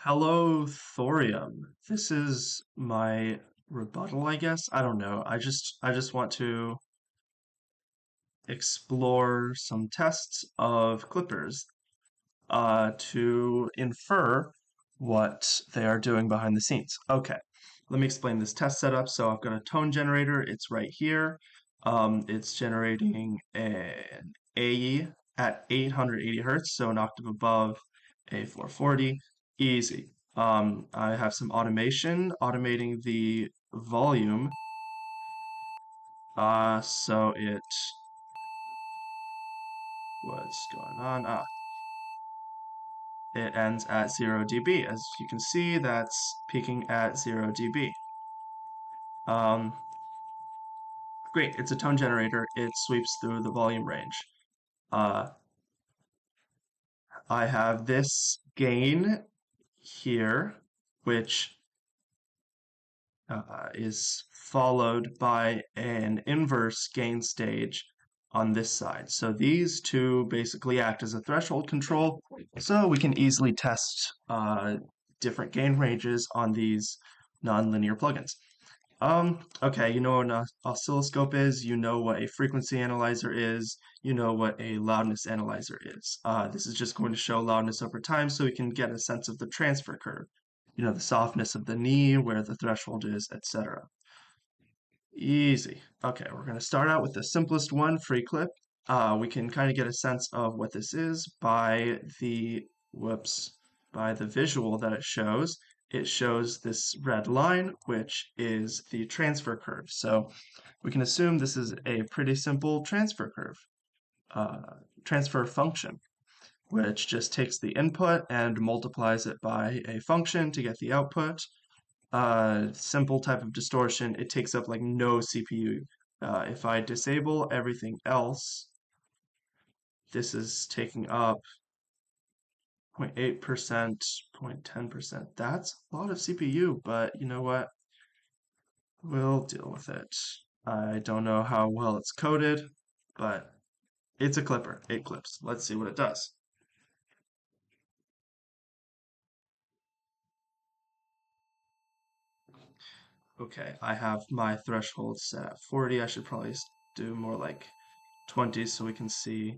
Hello, thorium. This is my rebuttal, I guess. I don't know. I just want to explore some tests of clippers to infer what they are doing behind the scenes. Okay, let me explain this test setup. So I've got a tone generator. It's right here. It's generating an AE at 880 hertz, so an octave above A440. Easy. I have some automation automating the volume. So what's going on? It ends at 0 dB. As you can see, that's peaking at 0 dB. Um, Great, it's a tone generator. It sweeps through the volume range. Uh, I have this gain here, which is followed by an inverse gain stage on this side. So these two basically act as a threshold control, so we can easily test different gain ranges on these nonlinear plugins. Okay, you know what an oscilloscope is, you know what a frequency analyzer is, you know what a loudness analyzer is. This is just going to show loudness over time so we can get a sense of the transfer curve. You know, the softness of the knee, where the threshold is, etc. Easy. Okay, we're going to start out with the simplest one, free clip. We can kind of get a sense of what this is by by the visual that it shows. It shows this red line, which is the transfer curve. So we can assume this is a pretty simple transfer curve, transfer function, which just takes the input and multiplies it by a function to get the output. Simple type of distortion. It takes up like no CPU. If I disable everything else, this is taking up 0.8%, 0.10%. That's a lot of CPU, but you know what? We'll deal with it. I don't know how well it's coded, but it's a clipper. It clips. Let's see what it does. Okay, I have my threshold set at 40. I should probably do more like 20 so we can see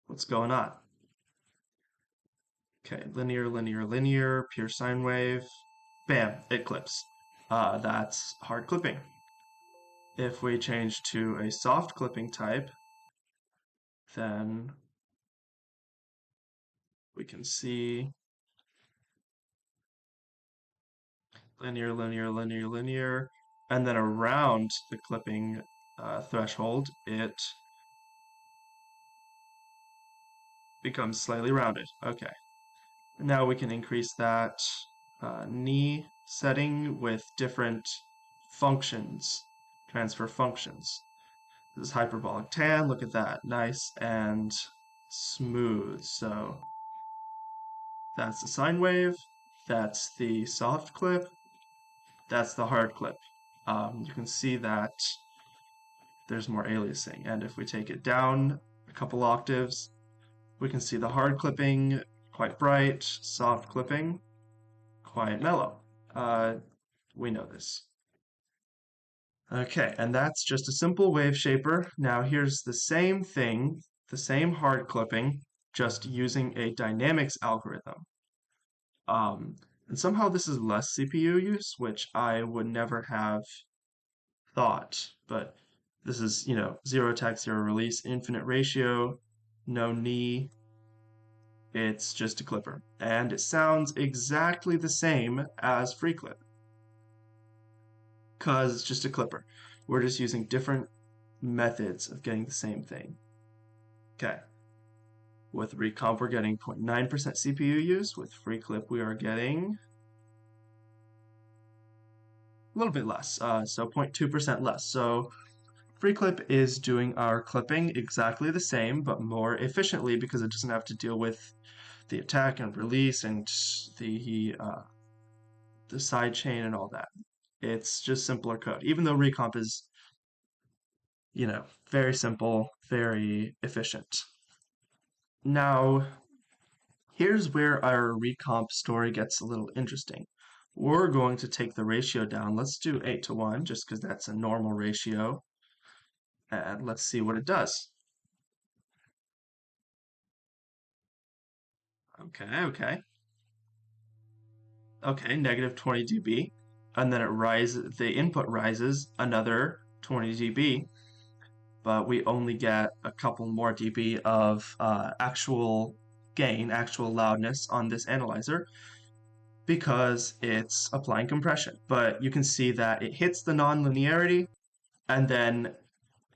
what's going on. Okay, linear, linear, linear, pure sine wave. Bam, it clips. That's hard clipping. If we change to a soft clipping type, then we can see linear, linear, linear, linear, and then around the clipping threshold, it becomes slightly rounded. Okay, now we can increase that knee setting with different functions, transfer functions. This is hyperbolic tan, look at that, nice and smooth. So that's the sine wave, that's the soft clip, that's the hard clip. You can see that there's more aliasing, and if we take it down a couple octaves, we can see the hard clipping quite bright, soft clipping quite mellow. We know this. Okay, and that's just a simple wave shaper. Now here's the same thing, the same hard clipping, just using a dynamics algorithm. And somehow this is less CPU use, which I would never have thought, but this is, you know, zero attack, zero release, infinite ratio, no knee. It's just a clipper. And it sounds exactly the same as free clip, because it's just a clipper. We're just using different methods of getting the same thing. Okay. With recomp, we're getting 0.9% CPU use. With free clip, we are getting a little bit less, so 0.2% less. So free clip is doing our clipping exactly the same, but more efficiently because it doesn't have to deal with the attack and release and the side chain and all that. It's just simpler code, even though recomp is, you know, very simple, very efficient. Now, Here's where our recomp story gets a little interesting. We're going to take the ratio down. Let's do 8 to 1, just because that's a normal ratio. And let's see what it does. Okay. Okay, negative 20 dB. And then the input rises another 20 dB, but we only get a couple more dB of actual gain, actual loudness on this analyzer because it's applying compression. But you can see that it hits the nonlinearity and then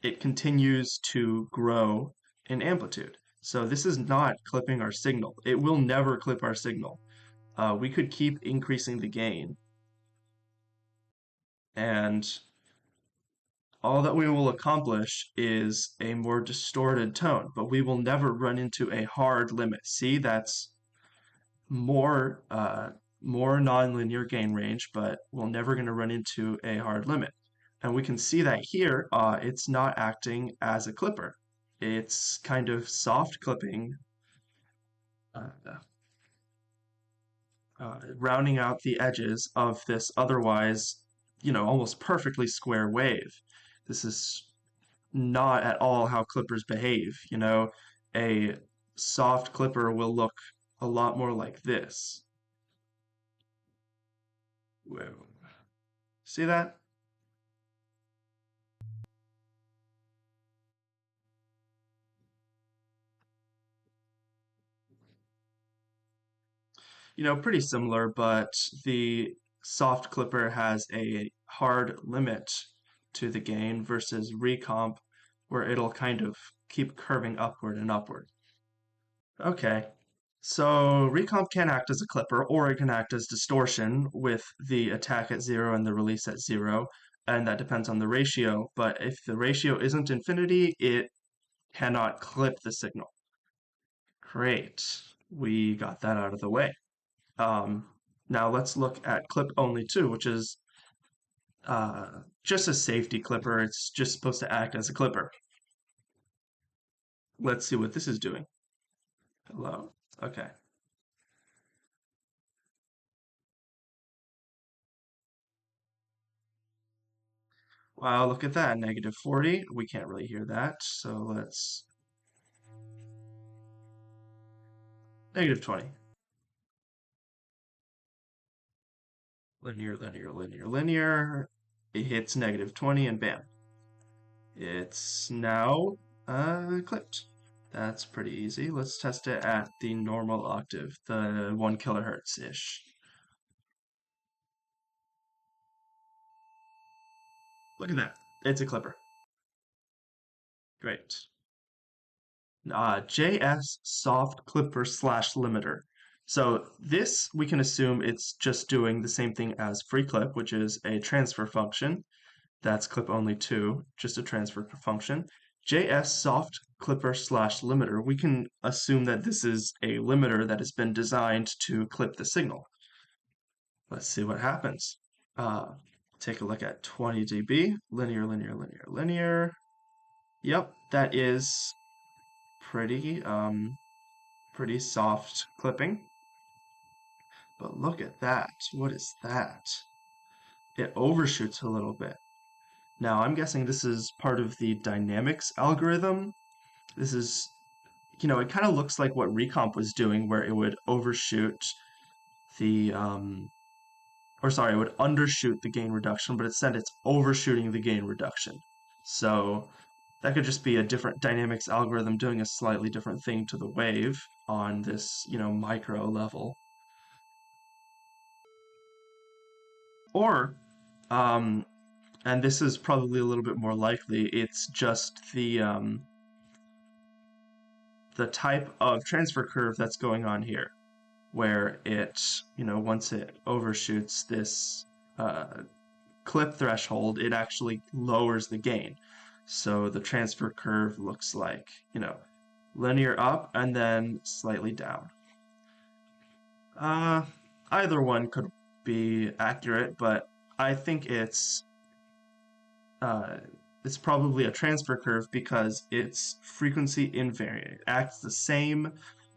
it continues to grow in amplitude. So this is not clipping our signal. It will never clip our signal. We could keep increasing the gain, and all that we will accomplish is a more distorted tone, but we will never run into a hard limit. See, that's more more nonlinear gain range, but we're never going to run into a hard limit. And we can see that here, it's not acting as a clipper. It's kind of soft clipping, uh, rounding out the edges of this otherwise, almost perfectly square wave. This is not at all how clippers behave. A soft clipper will look a lot more like this. Whoa. See that? Pretty similar, but the soft clipper has a hard limit to the gain versus recomp, where it'll kind of keep curving upward and upward. Okay, so recomp can act as a clipper, or it can act as distortion with the attack at 0 and the release at 0, and that depends on the ratio. But if the ratio isn't infinity, it cannot clip the signal. Great, we got that out of the way. Um, Now let's look at clip only 2, which is just a safety clipper. It's just supposed to act as a clipper. Let's see what this is doing. Hello? Okay. Wow, look at that, negative 40. We can't really hear that, so let's... Negative 20. Linear. It hits negative 20 and bam. It's now clipped. That's pretty easy. Let's test it at the normal octave, the 1 kilohertz-ish. Look at that. It's a clipper. Great. JS soft clipper slash limiter. So this, we can assume it's just doing the same thing as free clip, which is a transfer function. That's clip only 2, just a transfer function. JS soft clipper slash limiter, we can assume that this is a limiter that has been designed to clip the signal. Let's see what happens. Take a look at 20 dB, linear. Yep, that is pretty soft clipping. But look at that. What is that? It overshoots a little bit. Now, I'm guessing this is part of the dynamics algorithm. This is, it kind of looks like what Recomp was doing, where it would overshoot the, it would undershoot the gain reduction, but instead it's overshooting the gain reduction. So that could just be a different dynamics algorithm doing a slightly different thing to the wave on this, micro level. Or, um, and this is probably a little bit more likely, it's just the type of transfer curve that's going on here, where it, once it overshoots this clip threshold, it actually lowers the gain. So the transfer curve looks like, linear up and then slightly down. Either one could be accurate, but I think uh, it's probably a transfer curve because it's frequency invariant. It acts the same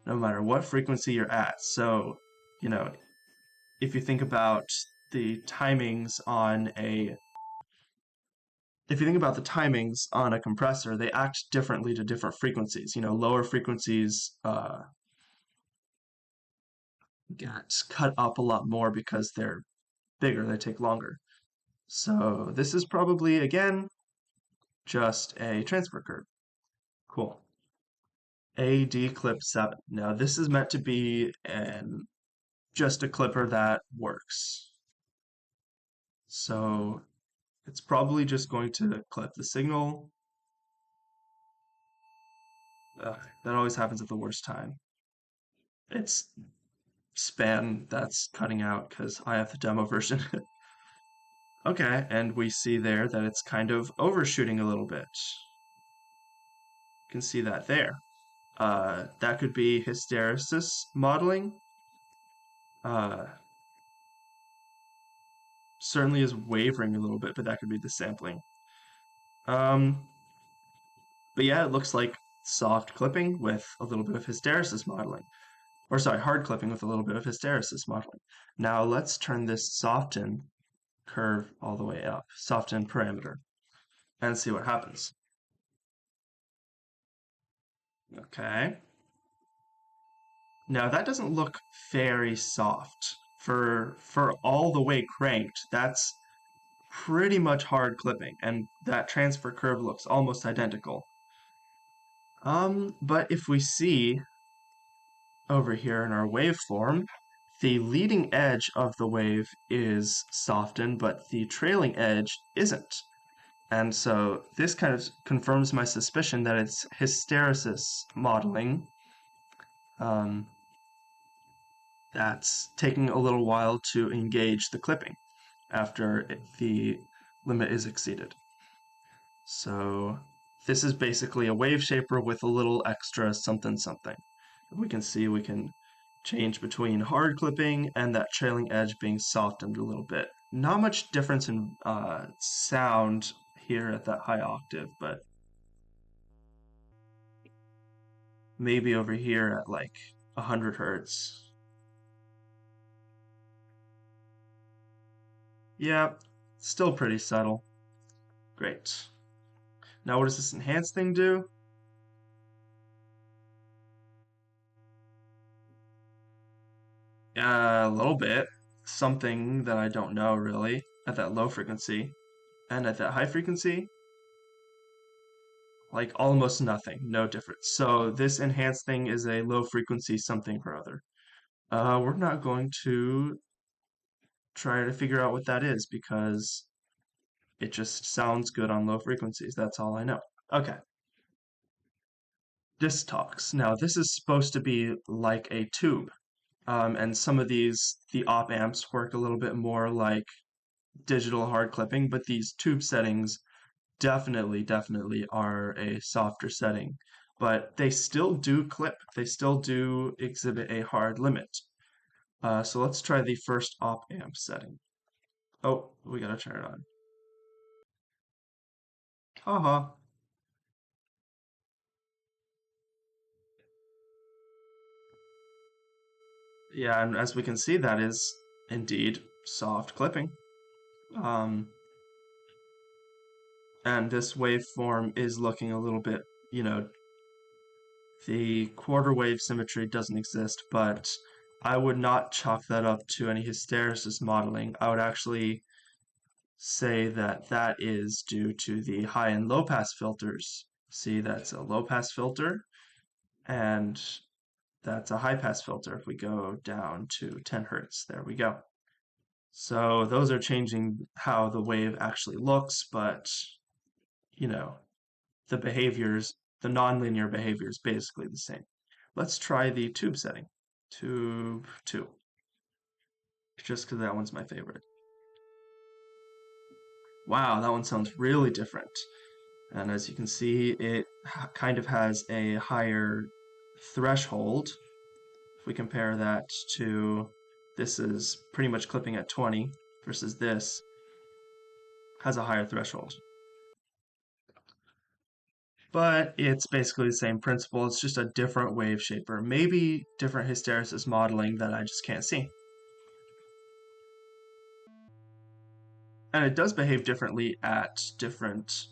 no matter what frequency you're at. So, you know, if you think about the timings on a if you think about the timings on a compressor, they act differently to different frequencies. Lower frequencies get cut up a lot more because they're bigger, they take longer. So this is probably, again, just a transfer curve. Cool. AD clip 7. Now this is meant to be just a clipper that works. So it's probably just going to clip the signal. That always happens at the worst time. It's span that's cutting out because I have the demo version. Okay, and we see there that it's kind of overshooting a little bit. You can see that there. That could be hysteresis modeling. Uh, Certainly is wavering a little bit, but that could be the sampling. Um, but yeah, it looks like soft clipping with a little bit of hysteresis modeling. Or sorry, hard clipping with a little bit of hysteresis modeling. Now let's turn this soften curve all the way up, soften parameter, and see what happens. Okay. Now that doesn't look very soft. For all the way cranked, that's pretty much hard clipping, and that transfer curve looks almost identical. But if we see over here in our waveform, the leading edge of the wave is softened, but the trailing edge isn't. And so this kind of confirms my suspicion that it's hysteresis modeling. Um, that's taking a little while to engage the clipping after the limit is exceeded. So this is basically a wave shaper with a little extra something something. We can see we can change between hard clipping and that trailing edge being softened a little bit. Not much difference in sound here at that high octave, but maybe over here at like 100 hertz. Yeah, still pretty subtle. Great. Now what does this enhance thing do? A little bit. Something that I don't know really at that low frequency. And at that high frequency, like almost nothing, no difference. So this enhanced thing is a low frequency something or other. We're not going to try to figure out what that is because it just sounds good on low frequencies. That's all I know. Okay, Distox. Now this is supposed to be like a tube. And some of these, the op amps work a little bit more like digital hard clipping, but these tube settings definitely are a softer setting. But they still do clip, they still do exhibit a hard limit. So let's try the first op amp setting. Oh, we gotta turn it on. Haha. Yeah, and as we can see, that is indeed soft clipping. Um, and this waveform is looking a little bit, the quarter wave symmetry doesn't exist, but I would not chalk that up to any hysteresis modeling. I would actually say that that is due to the high and low pass filters. See, that's a low pass filter, and that's a high pass filter. If we go down to 10 hertz, there we go. So those are changing how the wave actually looks, but you know, the behaviors, the nonlinear behavior is basically the same. Let's try the tube setting. Tube 2, just because that one's my favorite. Wow, that one sounds really different. And as you can see, it kind of has a higher threshold. If we compare that to this is pretty much clipping at 20 versus this has a higher threshold. but it's basically the same principle. It's just a different wave shaper, maybe different hysteresis modeling that I just can't see. And it does behave differently at different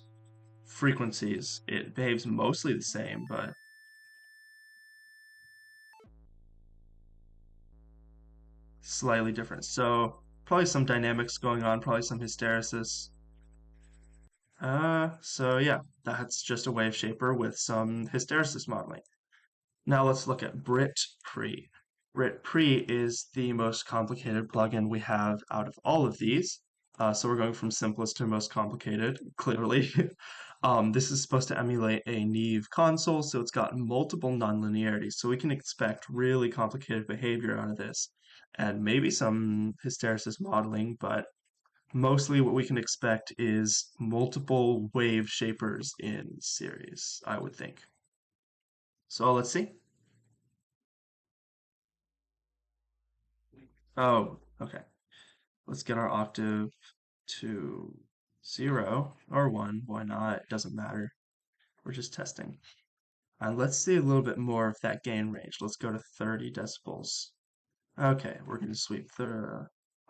frequencies. It behaves mostly the same, but slightly different. So probably some dynamics going on, probably some hysteresis. So yeah, that's just a wave shaper with some hysteresis modeling. Now let's look at Brit Pre. Brit Pre is the most complicated plugin we have out of all of these. So we're going from simplest to most complicated, clearly. This is supposed to emulate a Neve console, so it's got multiple nonlinearities. So we can expect really complicated behavior out of this, and maybe some hysteresis modeling, but mostly what we can expect is multiple wave shapers in series, I would think. So let's see. Oh, okay. Let's get our octave to 0 or 1. Why not? It doesn't matter. We're just testing. And let's see a little bit more of that gain range. Let's go to 30 decibels. Okay, we're going to sweep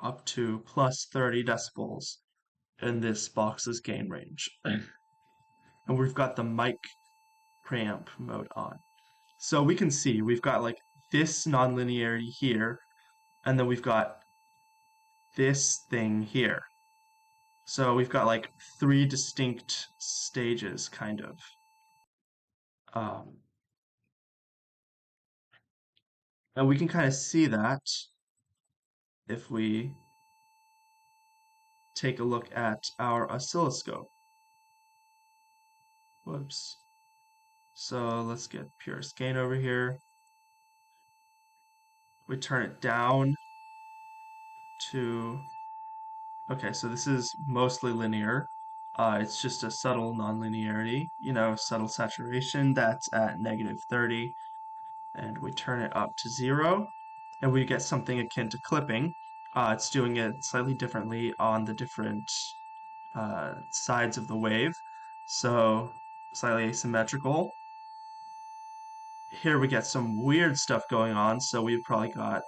up to plus 30 decibels in this box's gain range. And we've got the mic preamp mode on. So we can see we've got like this nonlinearity here, and then we've got this thing here. So we've got like three distinct stages, kind of. Um, and we can kind of see that if we take a look at our oscilloscope. Whoops. So let's get purest gain over here. We turn it down to, okay, so this is mostly linear. It's just a subtle nonlinearity, subtle saturation that's at -30. And we turn it up to 0, and we get something akin to clipping. It's doing it slightly differently on the different sides of the wave, so slightly asymmetrical. Here we get some weird stuff going on, so we've probably got,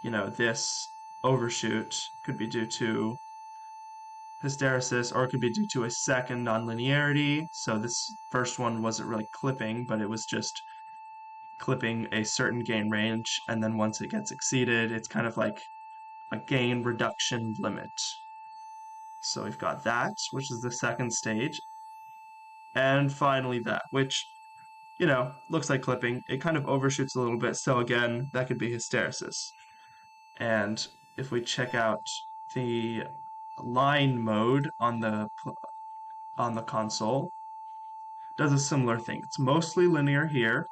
this overshoot could be due to hysteresis, or it could be due to a second nonlinearity. So this first one wasn't really clipping, but it was just clipping a certain gain range, and then once it gets exceeded, it's kind of like a gain reduction limit. So we've got that, which is the second stage, and finally that, which, looks like clipping. It kind of overshoots a little bit, so again, that could be hysteresis. And if we check out the line mode on the console, does a similar thing. It's mostly linear here.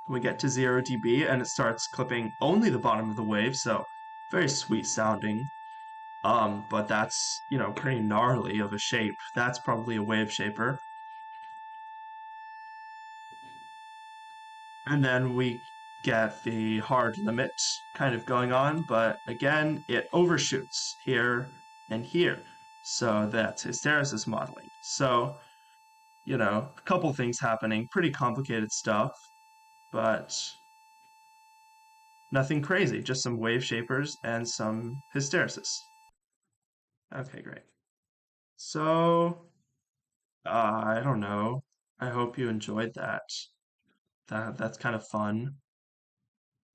We get to 0 dB and it starts clipping only the bottom of the wave, so very sweet sounding. But that's, pretty gnarly of a shape. That's probably a wave shaper. And then we get the hard limit kind of going on, but again, it overshoots here and here. So that's hysteresis modeling. So, a couple things happening, pretty complicated stuff, but nothing crazy, just some wave shapers and some hysteresis. Okay, great. So, I don't know. I hope you enjoyed that. That's kind of fun.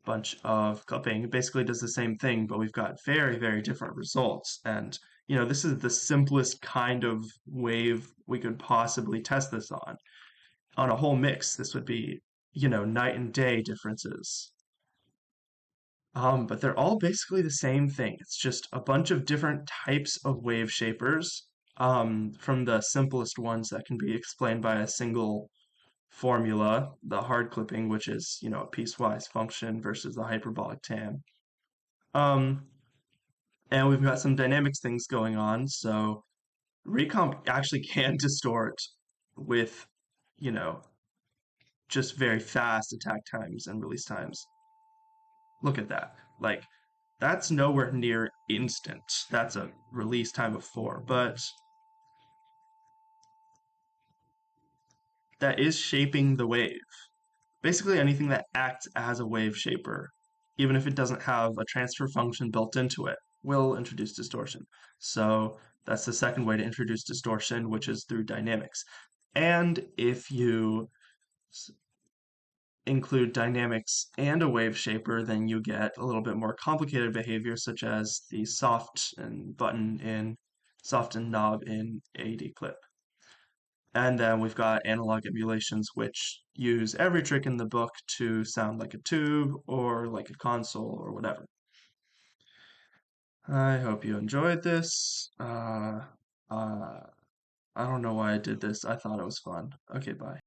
Bunch of clipping. It basically does the same thing, but we've got very, very different results. And, this is the simplest kind of wave we could possibly test this on. On a whole mix, this would be, night and day differences. But they're all basically the same thing. It's just a bunch of different types of wave shapers, from the simplest ones that can be explained by a single formula, the hard clipping, which is, a piecewise function versus the hyperbolic tam. Um, and we've got some dynamics things going on, so recomp actually can distort with, you know, just very fast attack times and release times. Look at that. Like, that's nowhere near instant. That's a release time of 4, but that is shaping the wave. Basically anything that acts as a wave shaper, even if it doesn't have a transfer function built into it, will introduce distortion. So that's the second way to introduce distortion, which is through dynamics. And if you include dynamics and a wave shaper, then you get a little bit more complicated behavior, such as the soft and knob in AD clip. And then we've got analog emulations, which use every trick in the book to sound like a tube or like a console or whatever. I hope you enjoyed this. I don't know why I did this. I thought it was fun. Okay, bye.